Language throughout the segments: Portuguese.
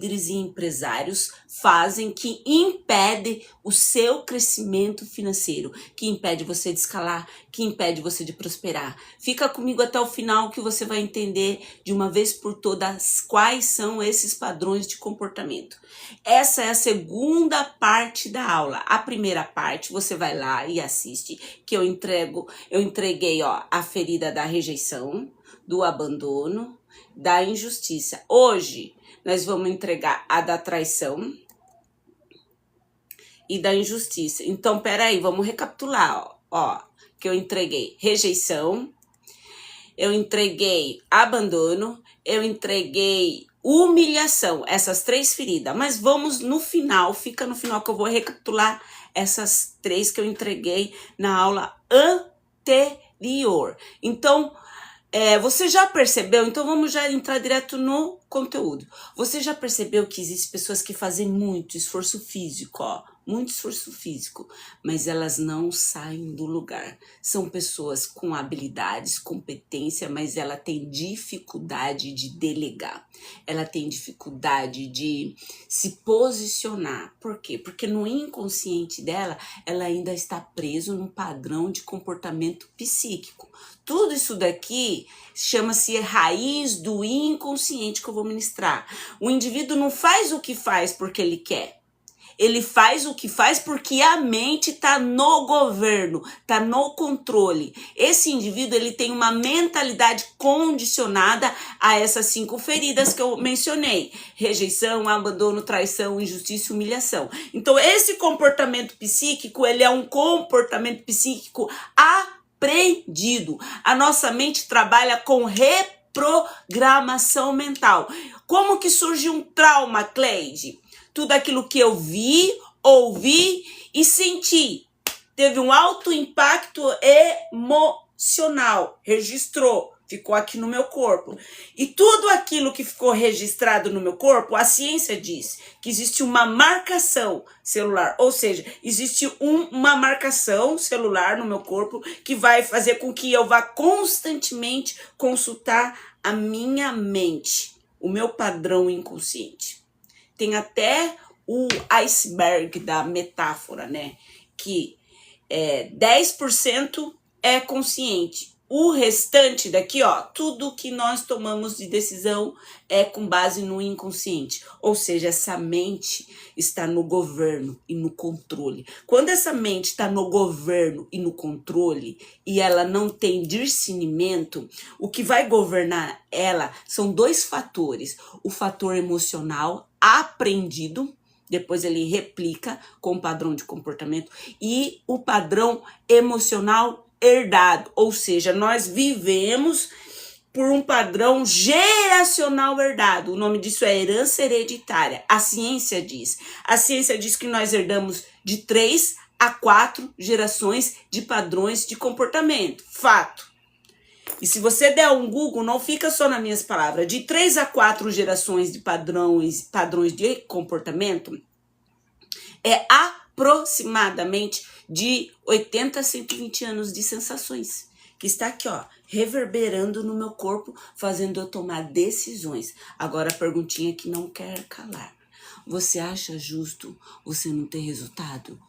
líderes e empresários fazem que impede o seu crescimento financeiro, que impede você de escalar, que impede você de prosperar. Fica comigo até o final que você vai entender de uma vez por todas quais são esses padrões de comportamento. Essa é a segunda parte da aula. A primeira parte você vai lá e assiste, que eu entreguei, ó, a ferida da rejeição, do abandono, da injustiça. Hoje nós vamos entregar a da traição e da injustiça. Então, peraí, vamos recapitular, ó, que eu entreguei rejeição, eu entreguei abandono, eu entreguei humilhação, essas 3 feridas. Mas vamos no final, fica no final que eu vou recapitular essas 3 que eu entreguei na aula anterior. Então, você já percebeu? Então vamos já entrar direto no conteúdo. Você já percebeu que existem pessoas que fazem muito esforço físico, ó, muito esforço físico, mas elas não saem do lugar. São pessoas com habilidades, competência, mas ela tem dificuldade de delegar. Ela tem dificuldade de se posicionar. Por quê? Porque no inconsciente dela, ela ainda está presa num padrão de comportamento psíquico. Tudo isso daqui chama-se raiz do inconsciente que eu vou ministrar. O indivíduo não faz o que faz porque ele quer. Ele faz o que faz porque a mente está no governo, está no controle. Esse indivíduo ele tem uma mentalidade condicionada a essas 5 feridas que eu mencionei: rejeição, abandono, traição, injustiça e humilhação. Então esse comportamento psíquico, ele é um comportamento psíquico aprendido. A nossa mente trabalha com reprogramação mental. Como que surge um trauma, Cleide? Tudo aquilo que eu vi, ouvi e senti teve um alto impacto emocional, registrou, ficou aqui no meu corpo. E tudo aquilo que ficou registrado no meu corpo, a ciência diz que existe uma marcação celular, ou seja, existe uma marcação celular no meu corpo que vai fazer com que eu vá constantemente consultar a minha mente, o meu padrão inconsciente. Tem até o iceberg da metáfora, né? Que 10% é consciente. O restante daqui, ó, tudo que nós tomamos de decisão é com base no inconsciente. Ou seja, essa mente está no governo e no controle. Quando essa mente está no governo e no controle e ela não tem discernimento, o que vai governar ela são 2 fatores. O fator emocional aprendido, depois ele replica com o padrão de comportamento, e o padrão emocional herdado, ou seja, nós vivemos por um padrão geracional herdado. O nome disso é herança hereditária. A ciência diz que nós herdamos de 3 a 4 gerações de padrões de comportamento. Fato. E se você der um Google, não fica só nas minhas palavras, de 3 a 4 gerações de padrões de comportamento, é aproximadamente de 80 a 120 anos de sensações, que está aqui, ó, reverberando no meu corpo, fazendo eu tomar decisões. Agora a perguntinha que não quer calar. Você acha justo você não ter resultado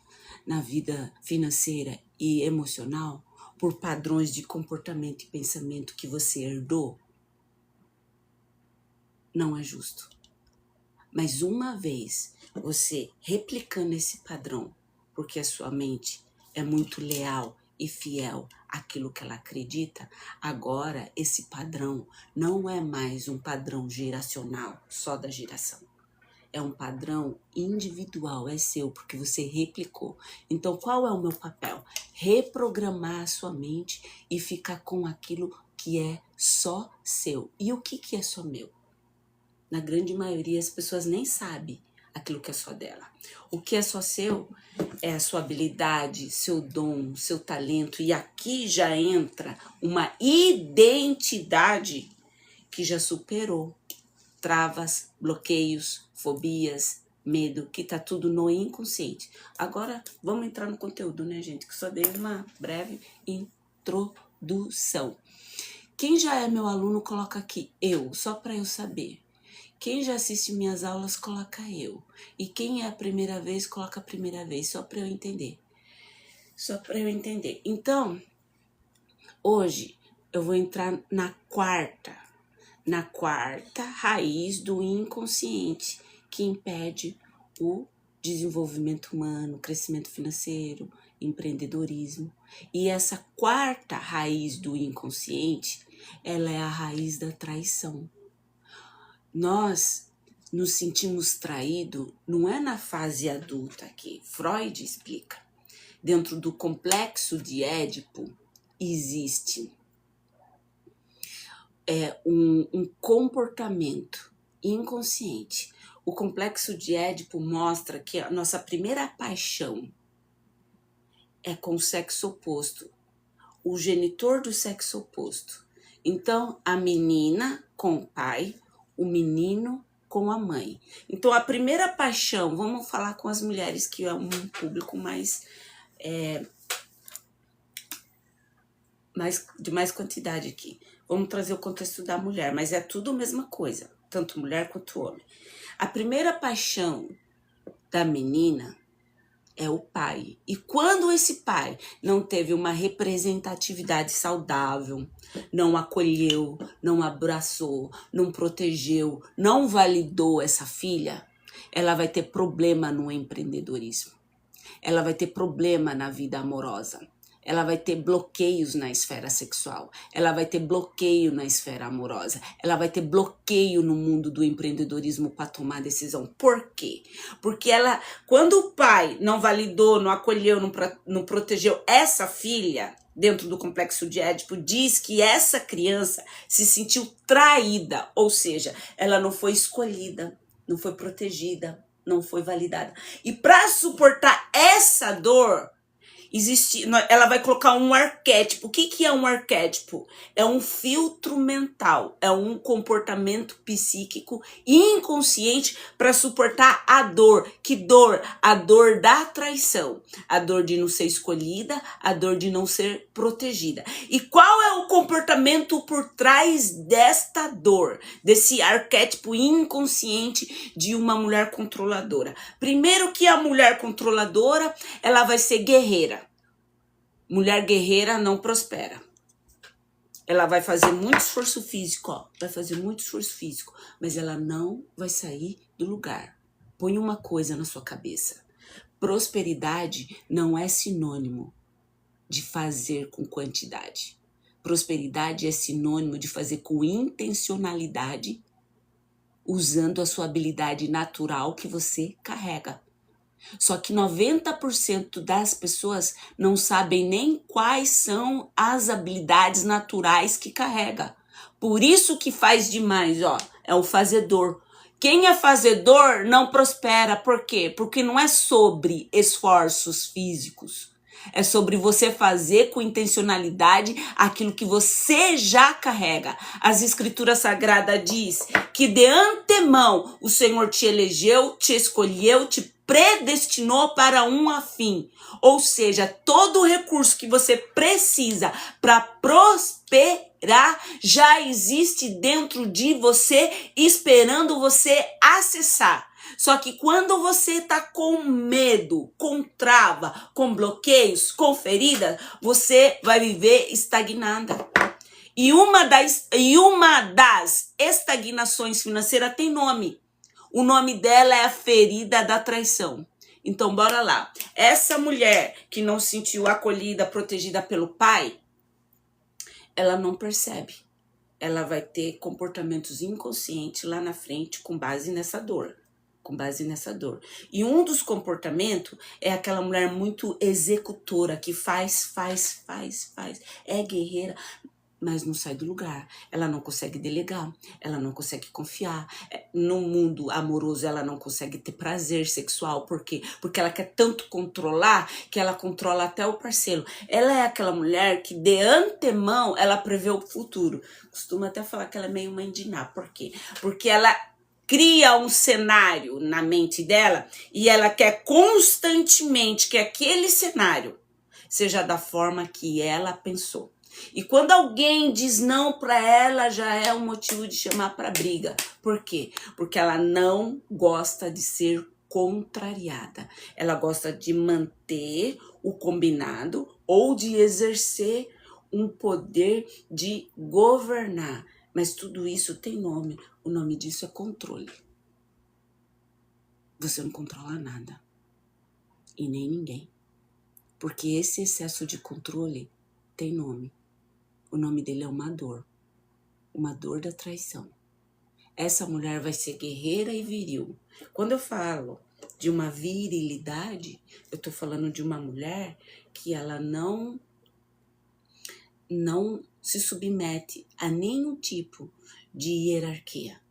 na vida financeira e emocional por padrões de comportamento e pensamento que você herdou? Não é justo. Mas uma vez você replicando esse padrão, porque a sua mente é muito leal e fiel àquilo que ela acredita, agora esse padrão não é mais um padrão geracional, só da geração. É um padrão individual, é seu, porque você replicou. Então, qual é o meu papel? Reprogramar a sua mente e ficar com aquilo que é só seu. E o que é só meu? Na grande maioria, as pessoas nem sabem aquilo que é só dela. O que é só seu é a sua habilidade, seu dom, seu talento. E aqui já entra uma identidade que já superou travas, bloqueios, fobias, medo, que tá tudo no inconsciente. Agora, vamos entrar no conteúdo, né, gente? Que só dei uma breve introdução. Quem já é meu aluno, coloca aqui, eu, só para eu saber. Quem já assiste minhas aulas, coloca eu. E quem é a primeira vez, coloca a primeira vez, só para eu entender. Só para eu entender. Então, hoje eu vou entrar na quarta raiz do inconsciente que impede o desenvolvimento humano, crescimento financeiro, empreendedorismo. E essa quarta raiz do inconsciente, ela é a raiz da traição. Nós nos sentimos traídos, não é na fase adulta que Freud explica. Dentro do complexo de Édipo existe um comportamento inconsciente. O complexo de Édipo mostra que a nossa primeira paixão é com o sexo oposto, o genitor do sexo oposto. Então, a menina com o pai, o menino com a mãe. Então, a primeira paixão, vamos falar com as mulheres, que é um público de mais quantidade aqui. Vamos trazer o contexto da mulher, mas é tudo a mesma coisa, tanto mulher quanto homem. A primeira paixão da menina é o pai. E quando esse pai não teve uma representatividade saudável, não acolheu, não abraçou, não protegeu, não validou essa filha, ela vai ter problema no empreendedorismo. Ela vai ter problema na vida amorosa. Ela vai ter bloqueios na esfera sexual, ela vai ter bloqueio na esfera amorosa, ela vai ter bloqueio no mundo do empreendedorismo para tomar decisão. Por quê? Porque quando o pai não validou, não acolheu, não protegeu essa filha, dentro do complexo de Édipo, diz que essa criança se sentiu traída, ou seja, ela não foi escolhida, não foi protegida, não foi validada. E para suportar essa dor, ela vai colocar um arquétipo. O que é um arquétipo? É um filtro mental, é um comportamento psíquico inconsciente para suportar a dor. Que dor? A dor da traição, a dor de não ser escolhida, a dor de não ser protegida. E qual é o comportamento por trás desta dor, desse arquétipo inconsciente de uma mulher controladora? Primeiro que a mulher controladora, ela vai ser guerreira. Mulher guerreira não prospera. Ela vai fazer muito esforço físico, mas ela não vai sair do lugar. Põe uma coisa na sua cabeça. Prosperidade não é sinônimo de fazer com quantidade. Prosperidade é sinônimo de fazer com intencionalidade, usando a sua habilidade natural que você carrega. Só que 90% das pessoas não sabem nem quais são as habilidades naturais que carrega. Por isso que faz demais, é o fazedor. Quem é fazedor não prospera. Por quê? Porque não é sobre esforços físicos. É sobre você fazer com intencionalidade aquilo que você já carrega. As Escrituras Sagradas diz que de antemão o Senhor te elegeu, te escolheu, te predestinou para um fim. Ou seja, todo o recurso que você precisa para prosperar já existe dentro de você, esperando você acessar. Só que quando você tá com medo, com trava, com bloqueios, com feridas, você vai viver estagnada. E uma das estagnações financeiras tem nome. O nome dela é a ferida da traição. Então, bora lá. Essa mulher que não se sentiu acolhida, protegida pelo pai, ela não percebe. Ela vai ter comportamentos inconscientes lá na frente com base nessa dor. E um dos comportamentos é aquela mulher muito executora, que faz. É guerreira, mas não sai do lugar. Ela não consegue delegar, ela não consegue confiar. No mundo amoroso, ela não consegue ter prazer sexual. Por quê? Porque ela quer tanto controlar que ela controla até o parceiro. Ela é aquela mulher que, de antemão, ela prevê o futuro. Costumo até falar que ela é meio mãe de Ná. Por quê? Porque ela cria um cenário na mente dela e ela quer constantemente que aquele cenário seja da forma que ela pensou. E quando alguém diz não para ela, já é um motivo de chamar para briga. Por quê? Porque ela não gosta de ser contrariada. Ela gosta de manter o combinado ou de exercer um poder de governar. Mas tudo isso tem nome. O nome disso é controle. Você não controla nada. E nem ninguém. Porque esse excesso de controle tem nome. O nome dele é uma dor da traição. Essa mulher vai ser guerreira e viril. Quando eu falo de uma virilidade, eu tô falando de uma mulher que ela não se submete a nenhum tipo de hierarquia.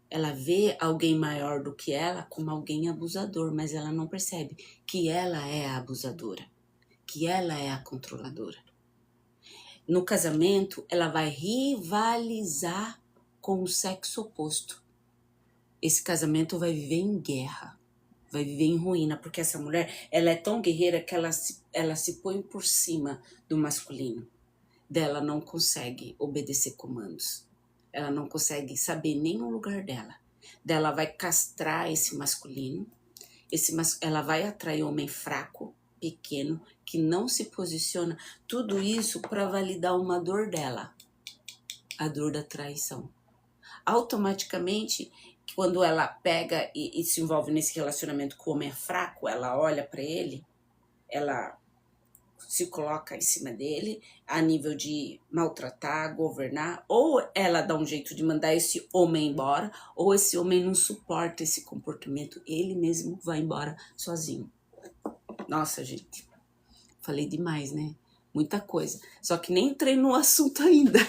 Ela vê alguém maior do que ela como alguém abusador, mas ela não percebe que ela é a abusadora, que ela é a controladora. No casamento, ela vai rivalizar com o sexo oposto. Esse casamento vai viver em guerra, vai viver em ruína, porque essa mulher, ela é tão guerreira que ela se põe por cima do masculino. Dela não consegue obedecer comandos. Ela não consegue saber nem o lugar dela. Dela vai castrar esse masculino. Ela vai atrair homem fraco, pequeno, que não se posiciona. Tudo isso para validar uma dor dela. A dor da traição. Automaticamente, quando ela pega e se envolve nesse relacionamento com o homem fraco, ela olha para ele, ela se coloca em cima dele a nível de maltratar, governar, ou ela dá um jeito de mandar esse homem embora, ou esse homem não suporta esse comportamento, ele mesmo vai embora sozinho. Nossa, gente, falei demais, né? Muita coisa. Só que nem entrei no assunto ainda.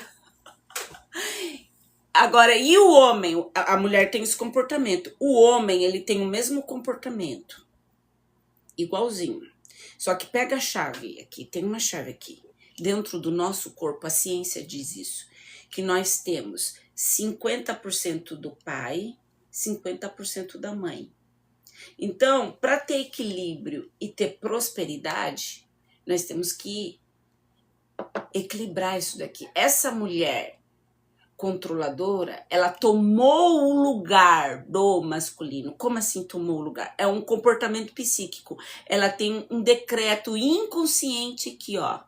Agora, e o homem? A mulher tem esse comportamento. O homem, ele tem o mesmo comportamento. Igualzinho. Só que pega a chave aqui, tem uma chave aqui. Dentro do nosso corpo, a ciência diz isso. Que nós temos 50% do pai, 50% da mãe. Então, para ter equilíbrio e ter prosperidade, nós temos que equilibrar isso daqui. Essa mulher controladora, ela tomou o lugar do masculino. Como assim tomou o lugar? É um comportamento psíquico. Ela tem um decreto inconsciente que, ó,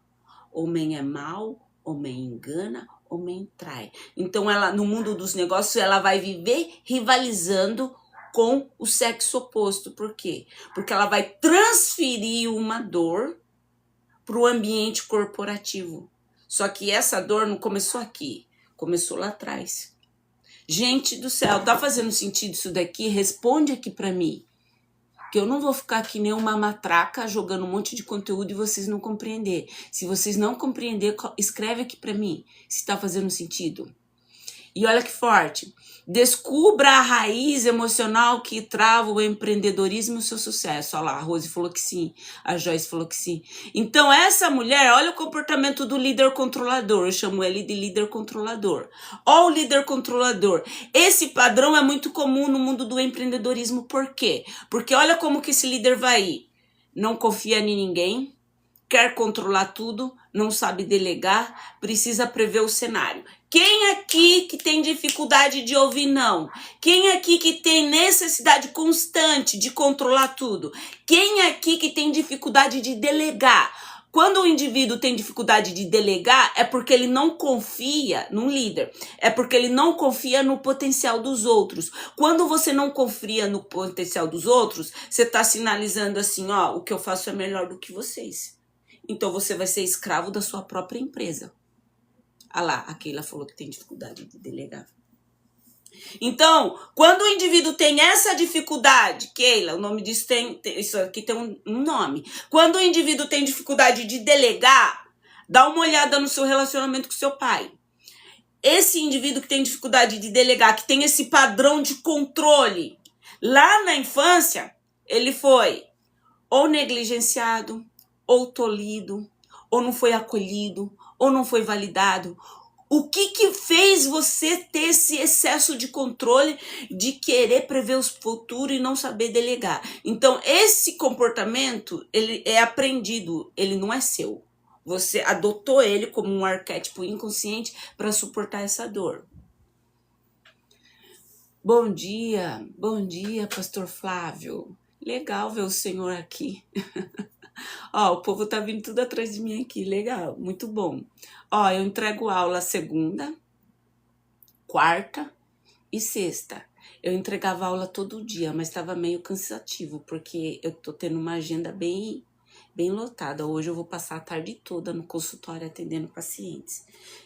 homem é mau, homem engana, homem trai. Então, ela, no mundo dos negócios, ela vai viver rivalizando com o sexo oposto. Por quê? Porque ela vai transferir uma dor para o ambiente corporativo. Só que essa dor não começou aqui. Começou lá atrás. Gente do céu, tá fazendo sentido isso daqui? Responde aqui pra mim. Que eu não vou ficar aqui nem uma matraca jogando um monte de conteúdo e vocês não compreender. Se vocês não compreender, escreve aqui pra mim se tá fazendo sentido. E olha que forte. Descubra a raiz emocional que trava o empreendedorismo e o seu sucesso. Olha lá, a Rose falou que sim, a Joyce falou que sim. Então essa mulher, olha o comportamento do líder controlador. Eu chamo ele de líder controlador. Olha o líder controlador. Esse padrão é muito comum no mundo do empreendedorismo. Por quê? Porque olha como que esse líder vai ir. Não confia em ninguém, quer controlar tudo, não sabe delegar, precisa prever o cenário. Quem aqui que tem dificuldade de ouvir não? Quem aqui que tem necessidade constante de controlar tudo? Quem aqui que tem dificuldade de delegar? Quando o indivíduo tem dificuldade de delegar, é porque ele não confia num líder. É porque ele não confia no potencial dos outros. Quando você não confia no potencial dos outros, você está sinalizando assim, ó, o que eu faço é melhor do que vocês. Então você vai ser escravo da sua própria empresa. Ah lá, a Keila falou que tem dificuldade de delegar. Então, quando o indivíduo tem essa dificuldade, Keila, o nome disso isso aqui tem um nome. Quando o indivíduo tem dificuldade de delegar, dá uma olhada no seu relacionamento com seu pai. Esse indivíduo que tem dificuldade de delegar, que tem esse padrão de controle, lá na infância, ele foi ou negligenciado, ou tolhido, ou não foi acolhido, ou não foi validado. O que fez você ter esse excesso de controle, de querer prever o futuro e não saber delegar? Então, esse comportamento, ele é aprendido, ele não é seu. Você adotou ele como um arquétipo inconsciente para suportar essa dor. Bom dia, pastor Flávio. Legal ver o senhor aqui. Ó, o povo tá vindo tudo atrás de mim aqui, legal, muito bom. Ó, eu entrego aula segunda, quarta e sexta. Eu entregava aula todo dia, mas estava meio cansativo, porque eu tô tendo uma agenda bem lotada. Hoje eu vou passar a tarde toda no consultório atendendo pacientes.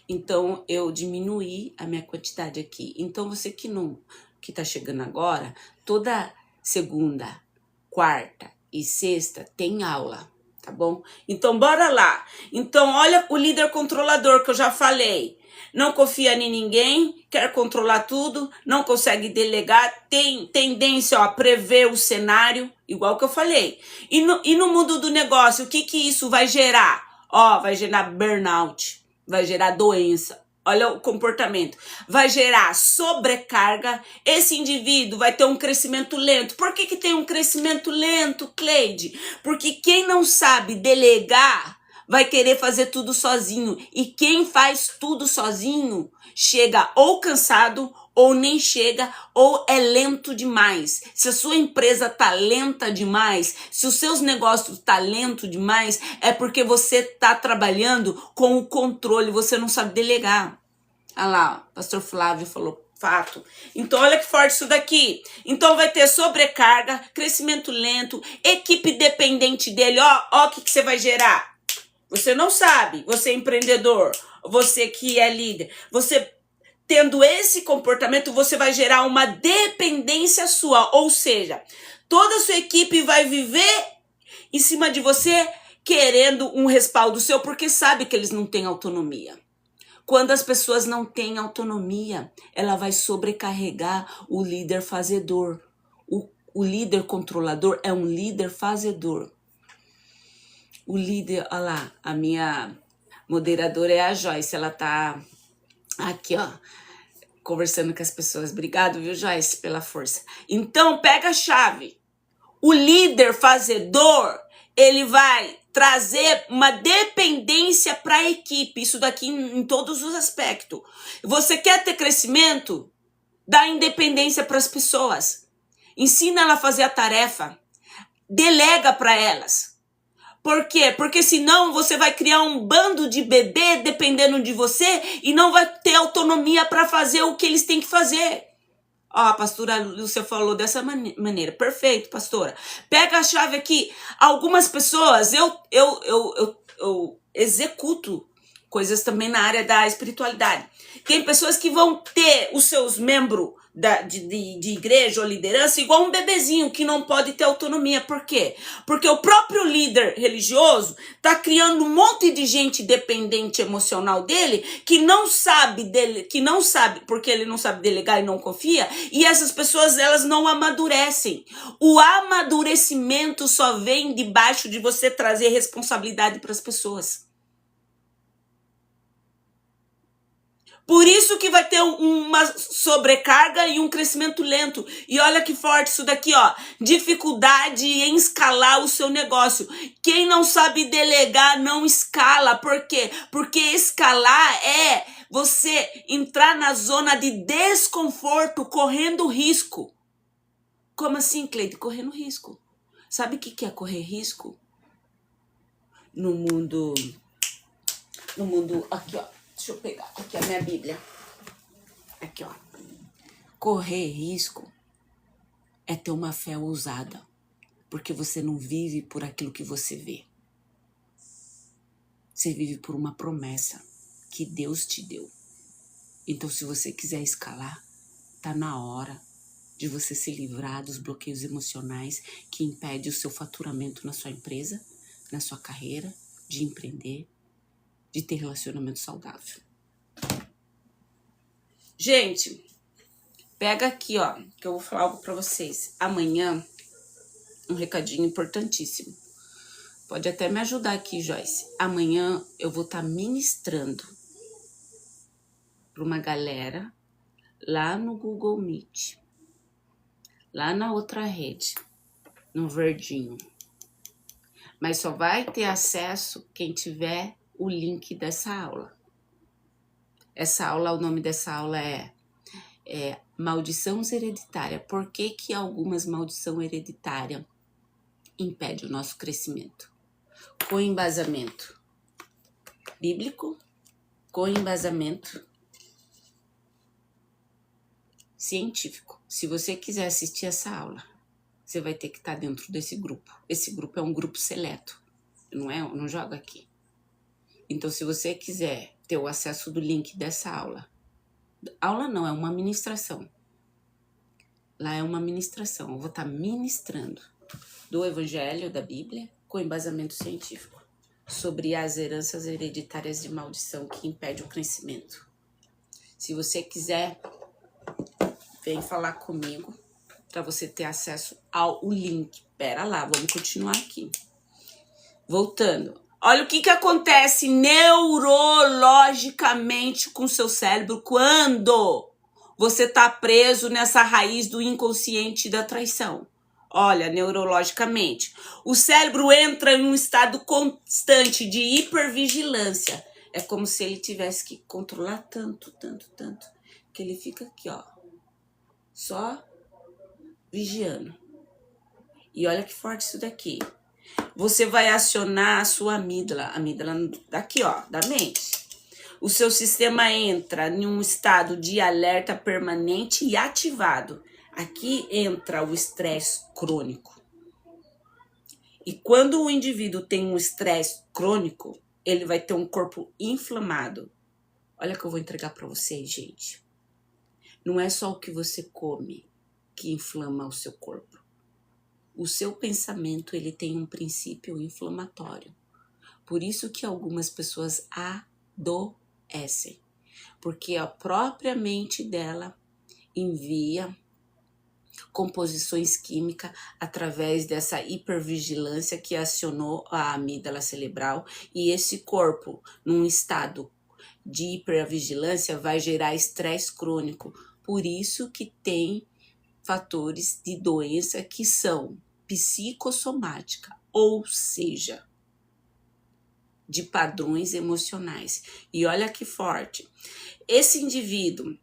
Então, eu diminuí a minha quantidade aqui. Então, você que tá chegando agora, toda segunda, quarta e sexta tem aula, tá bom? Então, bora lá. Então, olha o líder controlador que eu já falei. Não confia em ninguém, quer controlar tudo, não consegue delegar, tem tendência a prever o cenário, igual que eu falei. E no mundo do negócio, o que isso vai gerar? Ó, vai gerar burnout, vai gerar doença. Olha o comportamento. Vai gerar sobrecarga. Esse indivíduo vai ter um crescimento lento. Por que tem um crescimento lento, Cleide? Porque quem não sabe delegar vai querer fazer tudo sozinho. E quem faz tudo sozinho chega ou cansado, ou nem chega, ou é lento demais. Se a sua empresa tá lenta demais, se os seus negócios tá lento demais, é porque você tá trabalhando com o controle, você não sabe delegar. Olha lá, o pastor Flávio falou fato. Então, olha que forte isso daqui. Então, vai ter sobrecarga, crescimento lento, equipe dependente dele. Ó o que você vai gerar. Você não sabe, você é empreendedor, você que é líder, você tendo esse comportamento, você vai gerar uma dependência sua, ou seja, toda a sua equipe vai viver em cima de você querendo um respaldo seu, porque sabe que eles não têm autonomia. Quando as pessoas não têm autonomia, ela vai sobrecarregar o líder fazedor. O líder controlador é um líder fazedor. O líder, olha lá, a minha moderadora é a Joyce, ela tá aqui, ó, conversando com as pessoas. Obrigado, viu, Joyce, pela força. Então, pega a chave. O líder fazedor, ele vai trazer uma dependência para a equipe. Isso daqui em todos os aspectos. Você quer ter crescimento? Dá independência para as pessoas. Ensina ela a fazer a tarefa. Delega para elas. Por quê? Porque senão você vai criar um bando de bebê dependendo de você e não vai ter autonomia para fazer o que eles têm que fazer. Ó, a pastora Lúcia falou dessa maneira. Perfeito, pastora. Pega a chave aqui. Algumas pessoas, eu executo coisas também na área da espiritualidade. Tem pessoas que vão ter os seus membros de igreja ou liderança igual um bebezinho que não pode ter autonomia. Por quê? Porque o próprio líder religioso está criando um monte de gente dependente emocional dele que não sabe porque ele não sabe delegar e não confia, e essas pessoas elas não amadurecem. O amadurecimento só vem debaixo de você trazer responsabilidade para as pessoas. Por isso que vai ter uma sobrecarga e um crescimento lento. E olha que forte isso daqui, ó. Dificuldade em escalar o seu negócio. Quem não sabe delegar não escala. Por quê? Porque escalar é você entrar na zona de desconforto correndo risco. Como assim, Cleide? Correndo risco. Sabe o que é correr risco? No mundo... Aqui, ó. Deixa eu pegar aqui a minha Bíblia. Aqui, ó. Correr risco é ter uma fé ousada, porque você não vive por aquilo que você vê. Você vive por uma promessa que Deus te deu. Então, se você quiser escalar, tá na hora de você se livrar dos bloqueios emocionais que impedem o seu faturamento na sua empresa, na sua carreira, de empreender, de ter relacionamento saudável. Gente, pega aqui, ó, que eu vou falar algo pra vocês. Amanhã, um recadinho importantíssimo. Pode até me ajudar aqui, Joyce. Amanhã eu vou estar ministrando pra uma galera lá no Google Meet. Lá na outra rede, no verdinho. Mas só vai ter acesso quem tiver o link dessa aula. Essa aula, o nome dessa aula é maldição hereditária. Por que que algumas maldição hereditária impede o nosso crescimento? Com embasamento bíblico, com embasamento científico. Se você quiser assistir essa aula, você vai ter que estar dentro desse grupo. Esse grupo é um grupo seleto, não joga aqui. Então, se você quiser ter o acesso do link dessa aula não, é uma ministração. Lá é uma ministração, eu vou estar ministrando do Evangelho, da Bíblia, com embasamento científico, sobre as heranças hereditárias de maldição que impedem o crescimento. Se você quiser, vem falar comigo para você ter acesso ao link. Pera lá, vamos continuar aqui. Voltando. Olha o que acontece neurologicamente com o seu cérebro quando você está preso nessa raiz do inconsciente da traição. Olha, neurologicamente. O cérebro entra em um estado constante de hipervigilância. É como se ele tivesse que controlar tanto, que ele fica aqui, ó, só vigiando. E olha que forte isso daqui. Você vai acionar a sua amígdala daqui, ó, da mente. O seu sistema entra em um estado de alerta permanente e ativado. Aqui entra o estresse crônico. E quando o indivíduo tem um estresse crônico, ele vai ter um corpo inflamado. Olha o que eu vou entregar para vocês, gente. Não é só o que você come que inflama o seu corpo. O seu pensamento, ele tem um princípio inflamatório. Por isso que algumas pessoas adoecem. Porque a própria mente dela envia composições químicas através dessa hipervigilância que acionou a amígdala cerebral. E esse corpo, num estado de hipervigilância, vai gerar estresse crônico. Por isso que tem fatores de doença que são psicossomática, ou seja, de padrões emocionais. E olha que forte. Esse indivíduo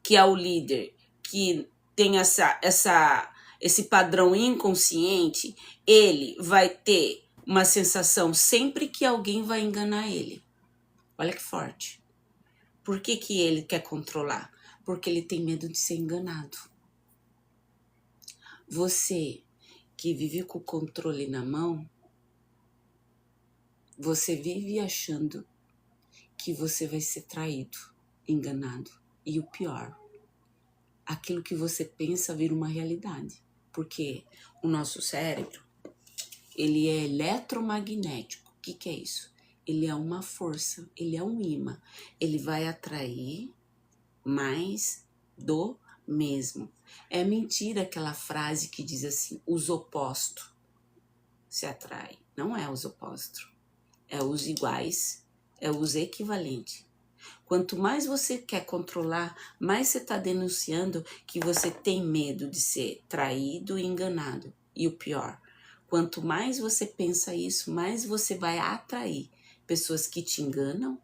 que é o líder, que tem esse padrão inconsciente, ele vai ter uma sensação sempre que alguém vai enganar ele. Olha que forte. Por que que ele quer controlar? Porque ele tem medo de ser enganado. Você que vive com o controle na mão, você vive achando que você vai ser traído, enganado. E o pior, aquilo que você pensa vira uma realidade. Porque o nosso cérebro, ele é eletromagnético. O que é isso? Ele é uma força, ele é um imã. Ele vai atrair mais do mesmo. É mentira aquela frase que diz assim, os opostos se atraem. Não é os opostos, é os iguais, é os equivalentes. Quanto mais você quer controlar, mais você está denunciando que você tem medo de ser traído e enganado. E o pior, quanto mais você pensa isso, mais você vai atrair pessoas que te enganam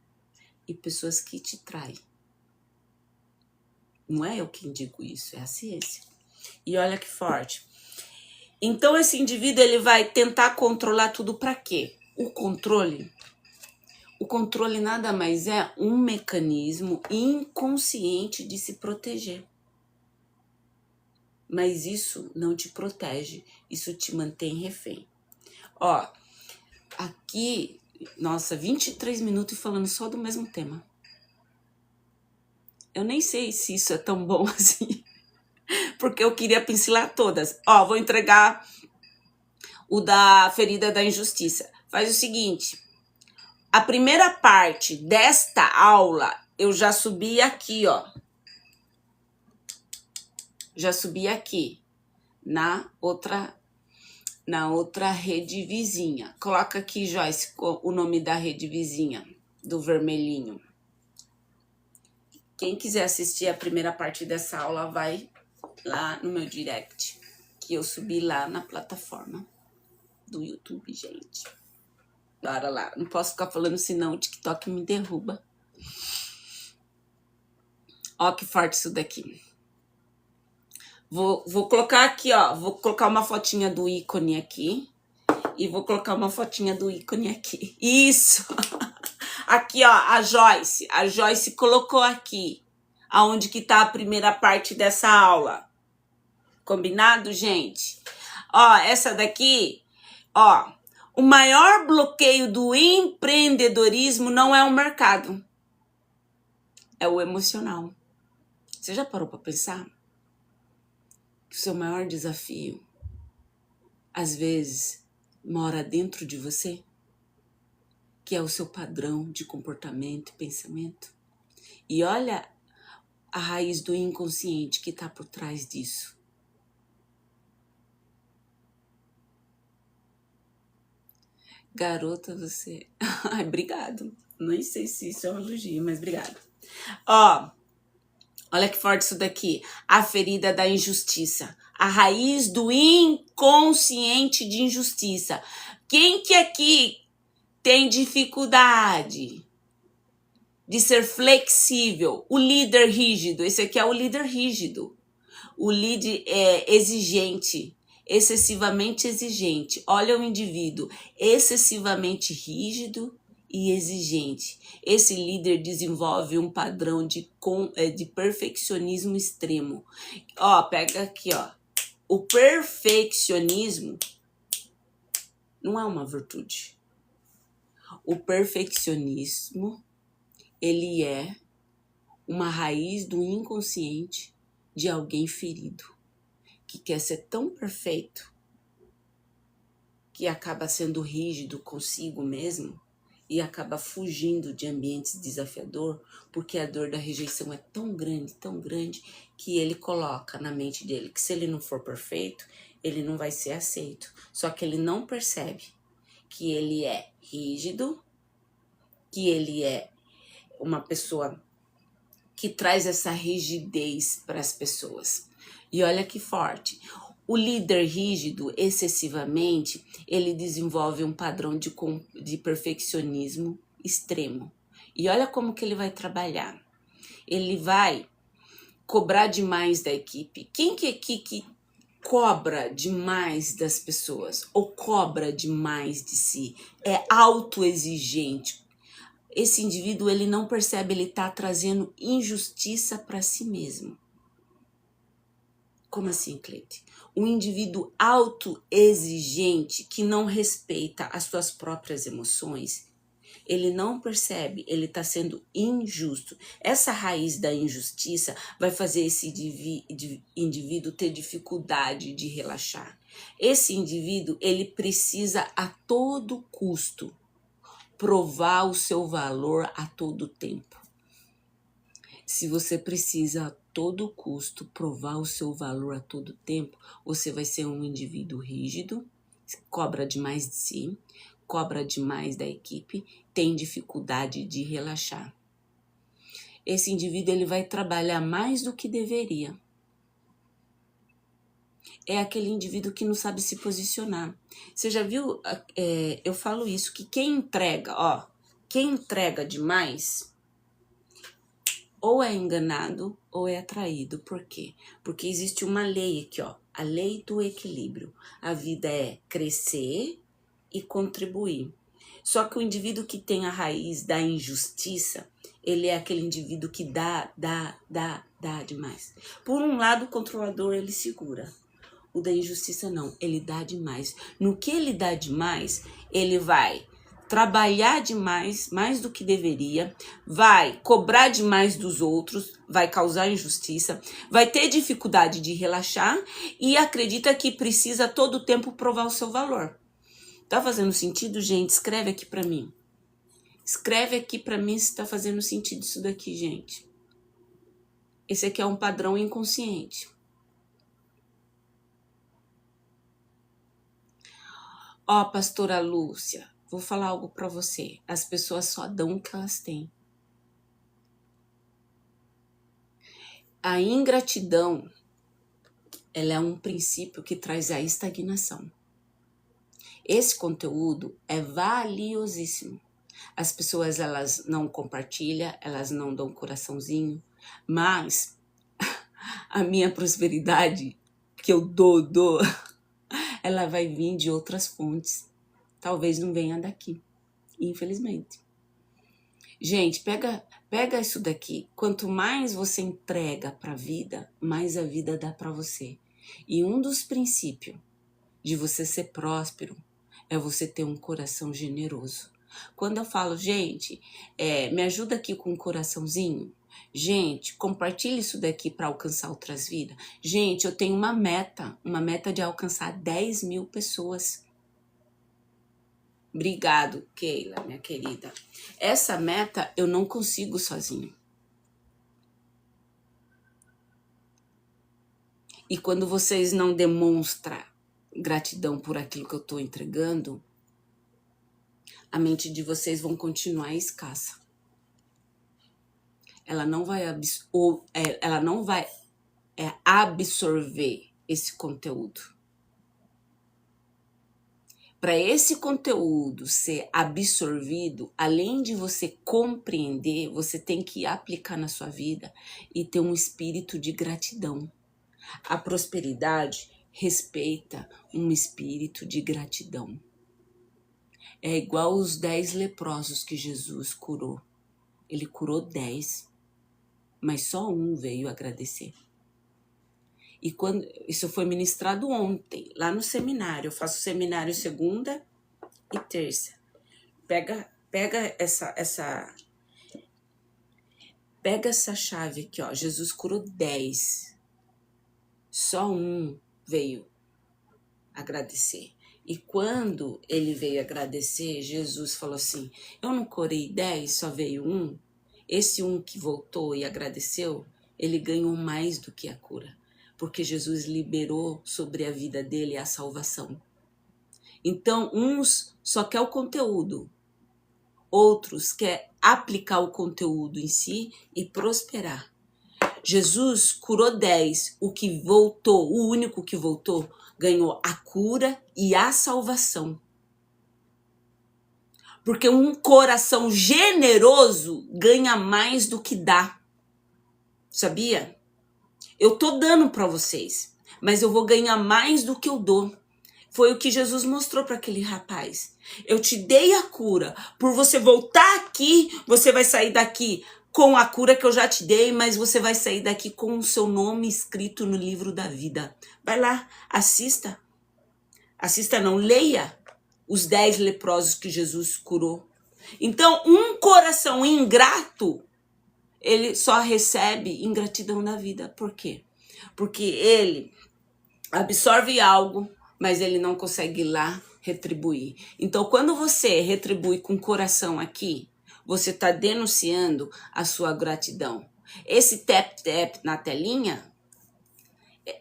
e pessoas que te traem. Não é eu quem digo isso, é a ciência. E olha que forte. Então esse indivíduo, ele vai tentar controlar tudo para quê? O controle nada mais é um mecanismo inconsciente de se proteger. Mas isso não te protege, isso te mantém refém. Ó, aqui, nossa, 23 minutos falando só do mesmo tema. Eu nem sei se isso é tão bom assim, porque eu queria pincelar todas. Ó, vou entregar o da ferida da injustiça. Faz o seguinte, a primeira parte desta aula eu já subi aqui, ó. Já subi aqui na outra rede vizinha. Coloca aqui, Joyce, o nome da rede vizinha, do vermelhinho. Quem quiser assistir a primeira parte dessa aula, vai lá no meu direct, que eu subi lá na plataforma do YouTube, gente. Bora lá. Não posso ficar falando senão o TikTok me derruba. Ó que forte isso daqui. Vou colocar aqui, ó. Vou colocar uma fotinha do ícone aqui. E vou colocar uma fotinha do ícone aqui. Isso! Aqui, ó, a Joyce. A Joyce colocou aqui. Aonde que tá a primeira parte dessa aula. Combinado, gente? Ó, essa daqui, ó. O maior bloqueio do empreendedorismo não é o mercado. É o emocional. Você já parou para pensar? Que o seu maior desafio, às vezes, mora dentro de você? Que é o seu padrão de comportamento e pensamento? E olha a raiz do inconsciente que está por trás disso. Garota, você... Ai, obrigado. Nem sei se isso é um elogio, mas obrigado. Ó, olha que forte isso daqui. A ferida da injustiça. A raiz do inconsciente de injustiça. Quem que aqui tem dificuldade de ser flexível? O líder rígido. Esse aqui é o líder rígido. O líder exigente. Excessivamente exigente. Olha o indivíduo excessivamente rígido e exigente. Esse líder desenvolve um padrão de perfeccionismo extremo. Ó, pega aqui, ó. O perfeccionismo não é uma virtude. O perfeccionismo, ele é uma raiz do inconsciente de alguém ferido, que quer ser tão perfeito que acaba sendo rígido consigo mesmo e acaba fugindo de ambientes desafiadores, porque a dor da rejeição é tão grande, que ele coloca na mente dele que se ele não for perfeito, ele não vai ser aceito. Só que ele não percebe que ele é rígido, que ele é uma pessoa que traz essa rigidez para as pessoas. E olha que forte. O líder rígido, excessivamente, ele desenvolve um padrão de perfeccionismo extremo. E olha como que ele vai trabalhar. Ele vai cobrar demais da equipe. Quem que é que cobra demais das pessoas? Ou cobra demais de si? É autoexigente. Esse indivíduo, ele não percebe, ele está trazendo injustiça para si mesmo. Como assim, Cleide? Um indivíduo autoexigente que não respeita as suas próprias emoções, ele não percebe, ele está sendo injusto. Essa raiz da injustiça vai fazer esse indivíduo ter dificuldade de relaxar. Esse indivíduo, ele precisa a todo custo provar o seu valor a todo tempo. Se você precisa a todo custo provar o seu valor a todo tempo, você vai ser um indivíduo rígido, cobra demais de si, cobra demais da equipe, tem dificuldade de relaxar. Esse indivíduo, ele vai trabalhar mais do que deveria. É aquele indivíduo que não sabe se posicionar. Você já viu, eu falo isso, que quem entrega demais, ou é enganado ou é atraído. Por quê? Porque existe uma lei aqui, ó, a lei do equilíbrio. A vida é crescer e contribuir. Só que o indivíduo que tem a raiz da injustiça, ele é aquele indivíduo que dá demais. Por um lado, o controlador, ele segura. O da injustiça não, ele dá demais. No que ele dá demais, ele vai trabalhar demais, mais do que deveria, vai cobrar demais dos outros, vai causar injustiça, vai ter dificuldade de relaxar e acredita que precisa todo o tempo provar o seu valor. Tá fazendo sentido, gente? Escreve aqui pra mim. Escreve aqui pra mim se tá fazendo sentido isso daqui, gente. Esse aqui é um padrão inconsciente. Ó, pastora Lúcia, vou falar algo para você. As pessoas só dão o que elas têm. A ingratidão, ela é um princípio que traz a estagnação. Esse conteúdo é valiosíssimo. As pessoas, elas não compartilham, elas não dão coraçãozinho, mas a minha prosperidade que eu dou, ela vai vir de outras fontes. Talvez não venha daqui, infelizmente. Gente, pega isso daqui. Quanto mais você entrega para a vida, mais a vida dá para você. E um dos princípios de você ser próspero é você ter um coração generoso. Quando eu falo, gente, me ajuda aqui com um coraçãozinho. Gente, compartilhe isso daqui para alcançar outras vidas. Gente, eu tenho uma meta de alcançar 10 mil pessoas. Obrigado, Keila, minha querida. Essa meta eu não consigo sozinho. E quando vocês não demonstram gratidão por aquilo que eu estou entregando, a mente de vocês vão continuar escassa. Ela não vai absorver esse conteúdo. Para esse conteúdo ser absorvido, além de você compreender, você tem que aplicar na sua vida e ter um espírito de gratidão. A prosperidade respeita um espírito de gratidão. É igual os 10 leprosos que Jesus curou. Ele curou 10, mas só um veio agradecer. E quando isso foi ministrado ontem, lá no seminário. Eu faço seminário segunda e terça. Pega essa chave aqui, ó. Jesus curou 10. Só um veio agradecer. E quando ele veio agradecer, Jesus falou assim: eu não curei 10, só veio um. Esse um que voltou e agradeceu, ele ganhou mais do que a cura. Porque Jesus liberou sobre a vida dele a salvação. Então, uns só quer o conteúdo, outros quer aplicar o conteúdo em si e prosperar. Jesus curou 10, o único que voltou, ganhou a cura e a salvação. Porque um coração generoso ganha mais do que dá. Sabia? Eu tô dando para vocês, mas eu vou ganhar mais do que eu dou. Foi o que Jesus mostrou para aquele rapaz. Eu te dei a cura. Por você voltar aqui, você vai sair daqui com a cura que eu já te dei, mas você vai sair daqui com o seu nome escrito no livro da vida. Vai lá, assista. Assista não, leia os 10 leprosos que Jesus curou. Então, um coração ingrato, ele só recebe ingratidão na vida. Por quê? Porque ele absorve algo, mas ele não consegue ir lá retribuir. Então, quando você retribui com o coração aqui, você está denunciando a sua gratidão. Esse tap-tap na telinha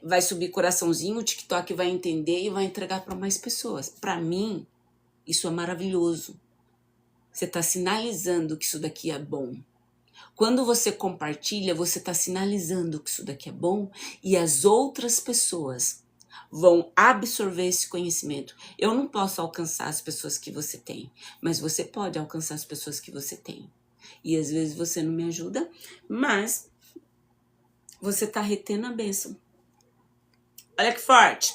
vai subir coraçãozinho, o TikTok vai entender e vai entregar para mais pessoas. Para mim, isso é maravilhoso. Você está sinalizando que isso daqui é bom. Quando você compartilha, você está sinalizando que isso daqui é bom e as outras pessoas vão absorver esse conhecimento. Eu não posso alcançar as pessoas que você tem, mas você pode alcançar as pessoas que você tem. E às vezes você não me ajuda, mas você está retendo a bênção. Olha que forte.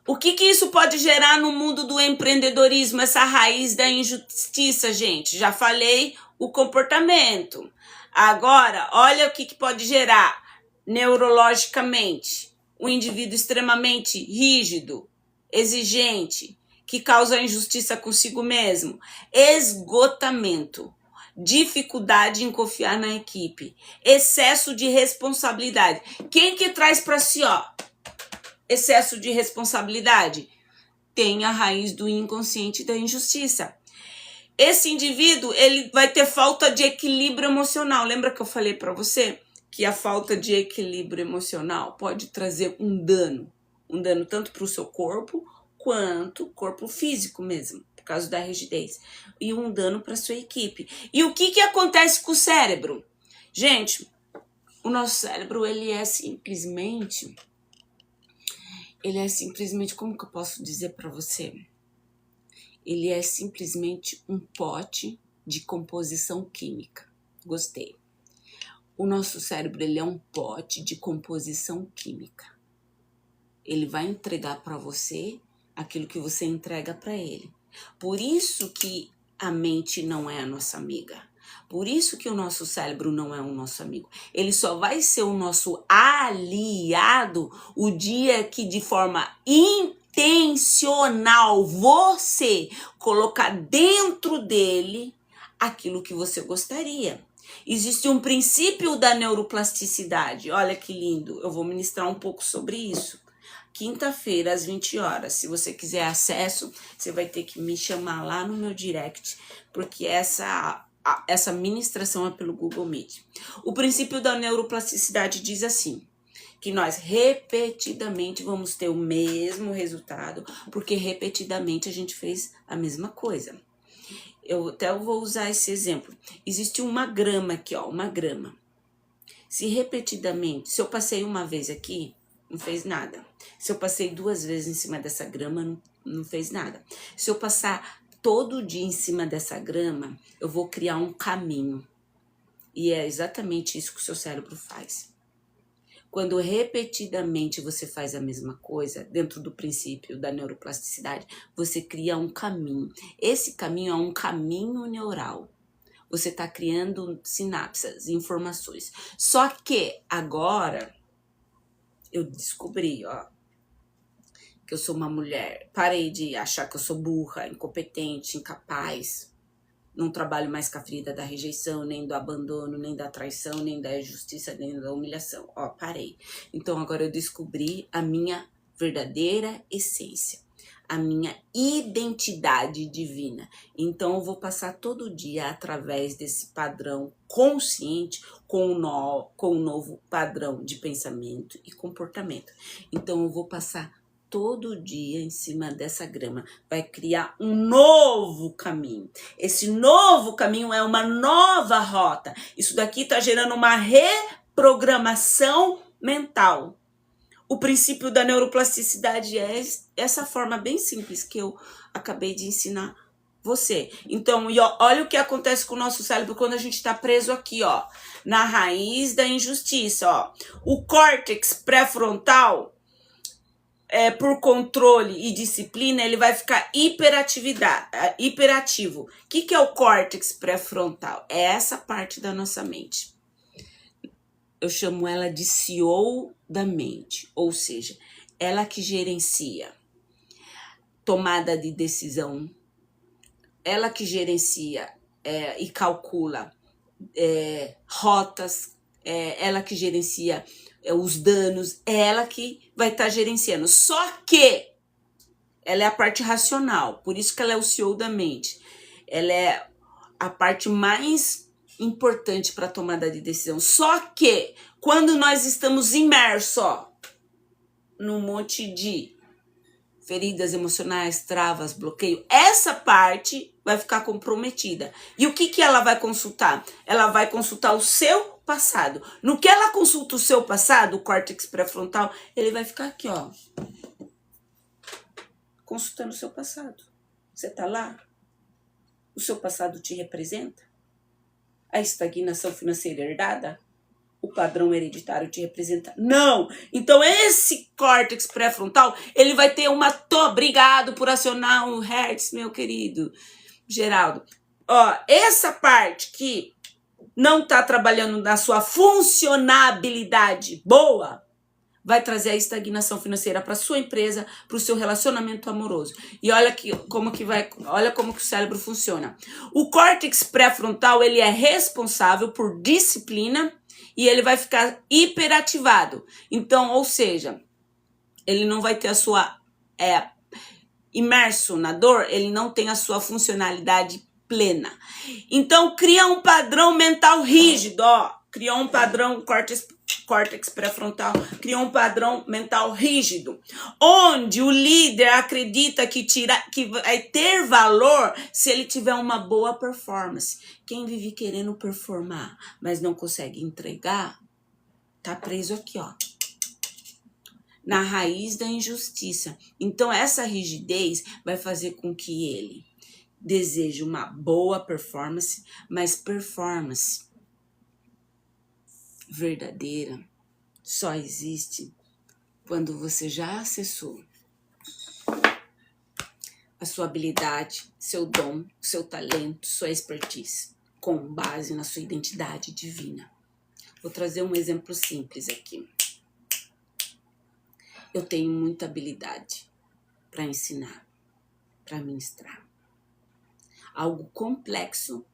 O que isso pode gerar no mundo do empreendedorismo, essa raiz da injustiça, gente? Já falei o comportamento. Agora, olha o que pode gerar neurologicamente. Um indivíduo extremamente rígido, exigente, que causa injustiça consigo mesmo. Esgotamento, dificuldade em confiar na equipe, excesso de responsabilidade. Quem que traz para si, ó, excesso de responsabilidade? Tem a raiz do inconsciente da injustiça. Esse indivíduo, ele vai ter falta de equilíbrio emocional. Lembra que eu falei para você que a falta de equilíbrio emocional pode trazer um dano tanto para o seu corpo quanto corpo físico mesmo, por causa da rigidez, e um dano para sua equipe. E o que acontece com o cérebro? Gente, o nosso cérebro, ele é simplesmente ele é simplesmente, como que eu posso dizer para você? Ele é simplesmente um pote de composição química. Gostei. O nosso cérebro, ele é um pote de composição química. Ele vai entregar para você aquilo que você entrega para ele. Por isso que a mente não é a nossa amiga. Por isso que o nosso cérebro não é o nosso amigo. Ele só vai ser o nosso aliado o dia que, de forma intencional, você colocar dentro dele aquilo que você gostaria. Existe um princípio da neuroplasticidade. Olha que lindo. Eu vou ministrar um pouco sobre isso. Quinta-feira, às 20 horas. Se você quiser acesso, você vai ter que me chamar lá no meu direct, porque essa ministração é pelo Google Meet. O princípio da neuroplasticidade diz assim, que nós repetidamente vamos ter o mesmo resultado, porque repetidamente a gente fez a mesma coisa. Eu vou usar esse exemplo. Existe uma grama aqui, ó, uma grama. Se repetidamente, se eu passei uma vez aqui, não fez nada. Se eu passei 2 vezes em cima dessa grama, não fez nada. Se eu passar todo dia em cima dessa grama, eu vou criar um caminho. E é exatamente isso que o seu cérebro faz. Quando repetidamente você faz a mesma coisa, dentro do princípio da neuroplasticidade, você cria um caminho. Esse caminho é um caminho neural. Você está criando sinapses, informações. Só que agora eu descobri, ó, que eu sou uma mulher. Parei de achar que eu sou burra, incompetente, incapaz. Não trabalho mais com a ferida da rejeição, nem do abandono, nem da traição, nem da injustiça, nem da humilhação. Ó, parei. Então agora eu descobri a minha verdadeira essência, a minha identidade divina. Então eu vou passar todo dia através desse padrão consciente com um novo padrão de pensamento e comportamento. Então eu vou passar todo dia em cima dessa grama, vai criar um novo caminho. Esse novo caminho é uma nova rota. Isso daqui está gerando uma reprogramação mental. O princípio da neuroplasticidade é essa forma bem simples que eu acabei de ensinar você. Então, olha o que acontece com o nosso cérebro quando a gente está preso aqui, ó, na raiz da injustiça, ó. O córtex pré-frontal, por controle e disciplina, ele vai ficar hiperativo. O que é o córtex pré-frontal? É essa parte da nossa mente. Eu chamo ela de CEO da mente, ou seja, ela que gerencia tomada de decisão, ela que gerencia e calcula rotas, ela que gerencia os danos, é ela que vai estar gerenciando. Só que ela é a parte racional, por isso que ela é o CEO da mente. Ela é a parte mais importante para a tomada de decisão. Só que quando nós estamos imersos num monte de feridas emocionais, travas, bloqueio, essa parte vai ficar comprometida. E o que ela vai consultar? Ela vai consultar o seu passado. No que ela consulta o seu passado, o córtex pré-frontal, ele vai ficar aqui, ó, consultando o seu passado. Você tá lá? O seu passado te representa? A estagnação financeira herdada? O padrão hereditário te representa? Não! Então esse córtex pré-frontal, ele vai ter obrigado por acionar um Hertz, meu querido Geraldo. Ó, essa parte que não tá trabalhando na sua funcionabilidade boa, vai trazer a estagnação financeira para sua empresa, para o seu relacionamento amoroso. E olha como que o cérebro funciona. O córtex pré-frontal, ele é responsável por disciplina e ele vai ficar hiperativado. Então, ou seja, ele não vai ter a sua imerso na dor, ele não tem a sua funcionalidade plena. Então, cria um padrão mental rígido, ó. Criou um padrão córtex pré-frontal, criou um padrão mental rígido, onde o líder acredita que vai ter valor se ele tiver uma boa performance. Quem vive querendo performar, mas não consegue entregar, tá preso aqui, ó. na raiz da injustiça. Então, essa rigidez vai fazer com que ele deseje uma boa performance, mas performance verdadeira só existe quando você já acessou a sua habilidade, seu dom, seu talento, sua expertise, com base na sua identidade divina. Vou trazer um exemplo simples aqui. Eu tenho muita habilidade para ensinar, para ministrar. Algo complexo,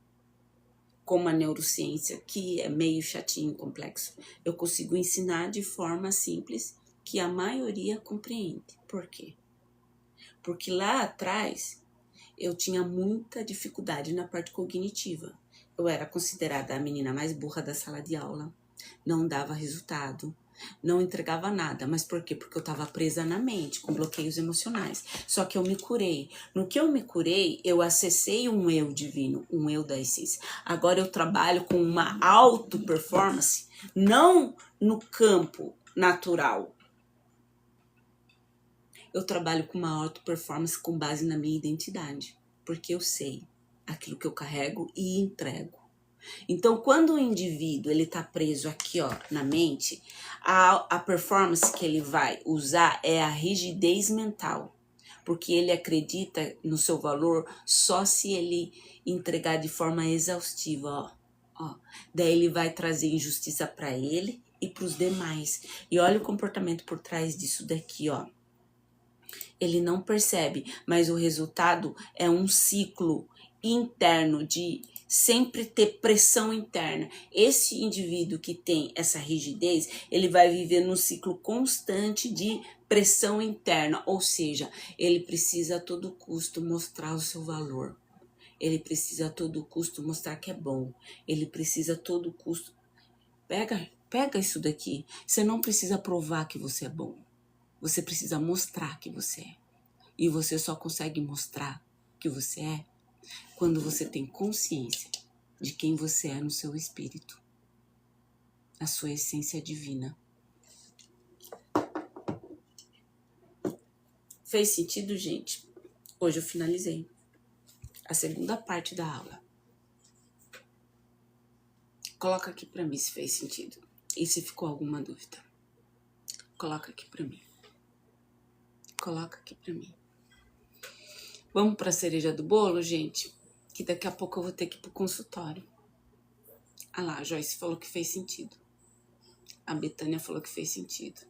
como a neurociência, que é meio chatinho, complexo, eu consigo ensinar de forma simples que a maioria compreende. Por quê? Porque lá atrás eu tinha muita dificuldade na parte cognitiva. Eu era considerada a menina mais burra da sala de aula, não dava resultado, não entregava nada. Mas por quê? Porque eu estava presa na mente, com bloqueios emocionais. Só que eu me curei. No que eu me curei, eu acessei um eu divino, um eu da essência. Agora eu trabalho com uma auto-performance, não no campo natural. Eu trabalho com uma auto-performance com base na minha identidade, porque eu sei aquilo que eu carrego e entrego. Então, quando o indivíduo ele tá preso aqui, ó, na mente, a performance que ele vai usar é a rigidez mental, porque ele acredita no seu valor só se ele entregar de forma exaustiva, ó. Daí ele vai trazer injustiça para ele e para os demais. E olha o comportamento por trás disso daqui, ó. Ele não percebe, mas o resultado é um ciclo interno de sempre ter pressão interna. Esse indivíduo que tem essa rigidez, ele vai viver num ciclo constante de pressão interna, ou seja, ele precisa a todo custo mostrar o seu valor. Ele precisa a todo custo mostrar que é bom. Ele precisa a todo custo... Pega isso daqui. Você não precisa provar que você é bom. Você precisa mostrar que você é. E você só consegue mostrar que você é quando você tem consciência de quem você é no seu espírito, a sua essência divina. Fez sentido, gente? Hoje eu finalizei a segunda parte da aula. Coloca aqui pra mim se fez sentido. E se ficou alguma dúvida. Coloca aqui pra mim. Coloca aqui pra mim. Vamos pra cereja do bolo, gente? Que daqui a pouco eu vou ter que ir pro consultório. Ah lá, a Joyce falou que fez sentido. A Betânia falou que fez sentido.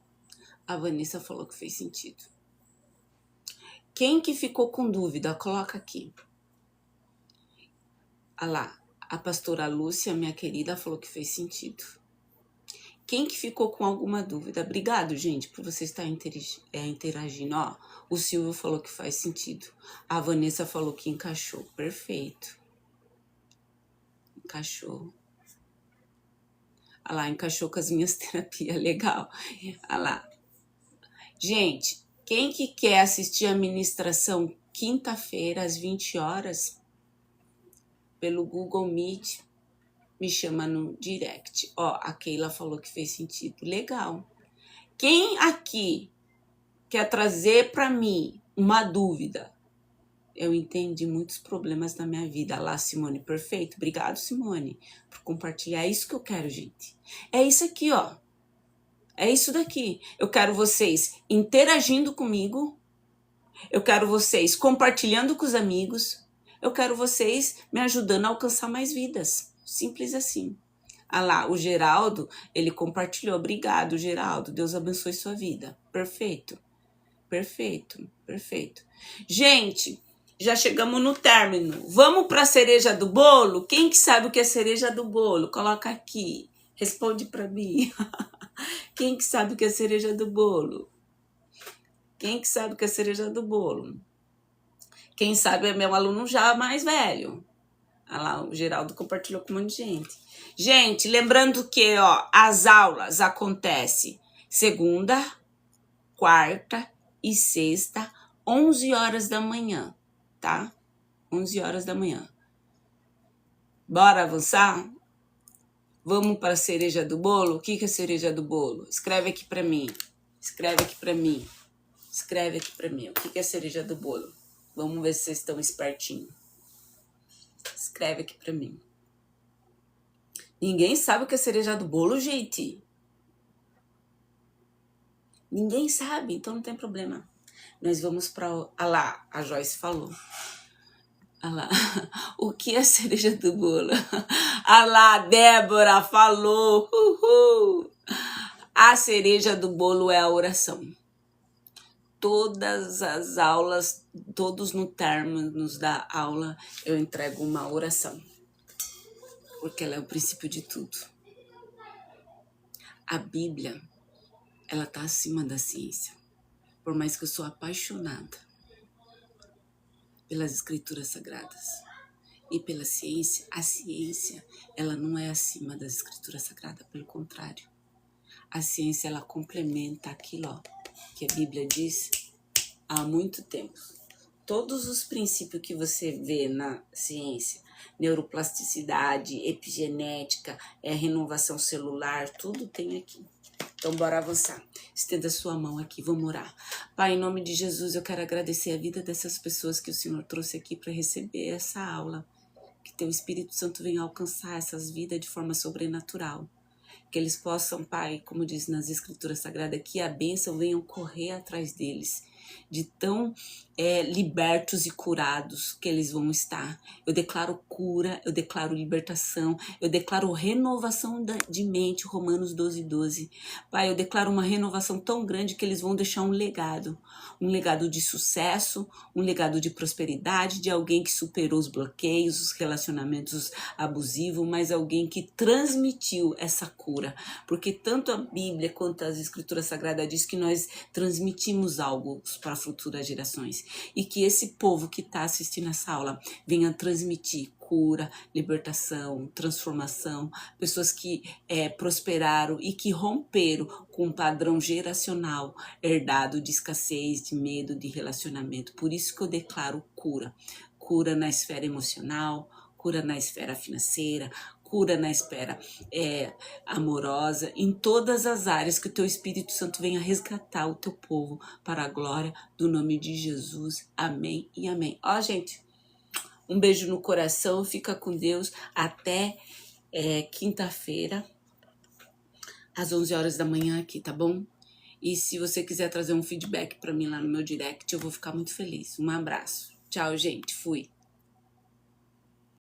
A Vanessa falou que fez sentido. Quem que ficou com dúvida, coloca aqui. Ah lá, a pastora Lúcia, minha querida, falou que fez sentido. Quem que ficou com alguma dúvida? Obrigado, gente, por você estar interagindo. Ó, o Silvio falou que faz sentido. A Vanessa falou que encaixou. Perfeito. Encaixou. Ah lá, encaixou com as minhas terapias. Legal. Ah lá. Gente, quem que quer assistir a ministração quinta-feira, às 20 horas, pelo Google Meet, me chama no direct. Ó, a Keila falou que fez sentido. Legal. Quem aqui quer trazer para mim uma dúvida? Eu entendi muitos problemas na minha vida. Lá, Simone, perfeito. Obrigado, Simone, por compartilhar. É isso que eu quero, gente. É isso aqui, ó. É isso daqui. Eu quero vocês interagindo comigo. Eu quero vocês compartilhando com os amigos. Eu quero vocês me ajudando a alcançar mais vidas. Simples assim. Ah lá, o Geraldo, ele compartilhou. Obrigado, Geraldo. Deus abençoe sua vida. Perfeito. Perfeito. Perfeito. Gente, já chegamos no término. Vamos para a cereja do bolo? Quem que sabe o que é cereja do bolo? Coloca aqui. Responde para mim. Quem que sabe o que é cereja do bolo? Quem que sabe o que é cereja do bolo? Quem sabe é meu aluno já mais velho. Ah lá, o Geraldo compartilhou com um monte de gente. Gente, lembrando que, ó, as aulas acontecem segunda, quarta e sexta, 11 horas da manhã, tá? 11 horas da manhã. Bora avançar? Vamos para a cereja do bolo? O que é cereja do bolo? Escreve aqui para mim. Escreve aqui pra mim. Escreve aqui pra mim. O que é cereja do bolo? Vamos ver se vocês estão espertinhos. Escreve aqui pra mim. Ninguém sabe o que é cereja do bolo, gente. Ninguém sabe, então não tem problema. Nós vamos pra... Ah lá, a Joyce falou. Ah lá, o que é cereja do bolo? Ah lá, a Débora falou. Uhul. A cereja do bolo é a oração. Todas as aulas, todos no términos da aula, eu entrego uma oração. Porque ela é o princípio de tudo. A Bíblia, ela tá acima da ciência. Por mais que eu sou apaixonada pelas escrituras sagradas e pela ciência, a ciência, ela não é acima das escrituras sagradas, pelo contrário. A ciência, ela complementa aquilo, ó, que a Bíblia diz há muito tempo. Todos os princípios que você vê na ciência, neuroplasticidade, epigenética, renovação celular, tudo tem aqui. Então, bora avançar. Estenda sua mão aqui, vamos orar. Pai, em nome de Jesus, eu quero agradecer a vida dessas pessoas que o Senhor trouxe aqui para receber essa aula. Que teu Espírito Santo venha alcançar essas vidas de forma sobrenatural. Que eles possam, Pai, como diz nas Escrituras Sagradas, que a bênção venha correr atrás deles. De tão libertos e curados que eles vão estar. Eu declaro cura, eu declaro libertação, eu declaro renovação de mente, Romanos 12:12. Pai, eu declaro uma renovação tão grande que eles vão deixar um legado de sucesso, um legado de prosperidade, de alguém que superou os bloqueios, os relacionamentos abusivos, mas alguém que transmitiu essa cura. Porque tanto a Bíblia quanto as Escrituras Sagradas diz que nós transmitimos algo para futuras gerações. E que esse povo que está assistindo essa aula venha transmitir cura, libertação, transformação, pessoas que prosperaram e que romperam com um padrão geracional herdado de escassez, de medo, de relacionamento. Por isso que eu declaro cura. Cura na esfera emocional, cura na esfera financeira, cura na esfera amorosa, em todas as áreas que o teu Espírito Santo venha resgatar o teu povo para a glória do nome de Jesus. Amém e amém. Ó, gente, um beijo no coração, fica com Deus até quinta-feira, às 11 horas da manhã aqui, tá bom? E se você quiser trazer um feedback para mim lá no meu direct, eu vou ficar muito feliz. Um abraço. Tchau, gente. Fui.